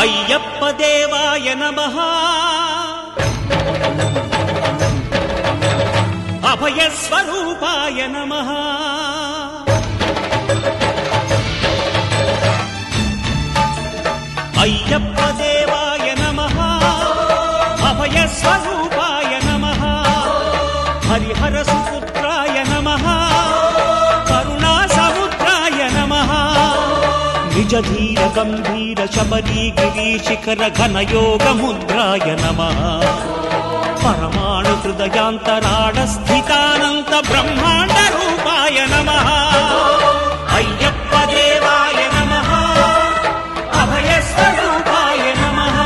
అయ్యప్ప దేవాయ నమః అభయ స్వరూపాయ నమః అయ్యప్ప దేవాయ నమః అభయ స్వరూపాయ నమః హరిహర సుపుత్రాయ నమః కరుణా సముద్రాయ నమః నిజ ధీర గంభీర శబరీ గిరి శిఖర ఘన యోగ ముద్రాయ నమః పరమాణు హృదయాంతరాడ స్థితానంత బ్రహ్మాండ రూపాయ నమః అయ్యప్ప దేవాయ నమః అభయ స్వరూపాయ నమః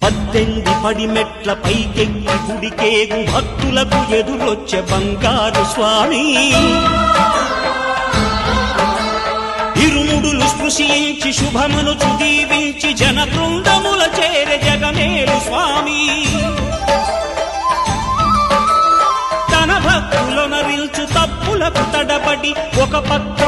పద్దెనిమిది పడిమెట్ల పైకెక్కి గుడికేగు భక్తులకు ఎదురొచ్చే బంగారు స్వామి ఇరుముడులు స్పృశించి శుభమనుచు దీవించి జన బృందముల చేరే జగమేలు స్వామి తన భక్తులనరిల్చు తప్పులకు తడబడి ఒక పక్క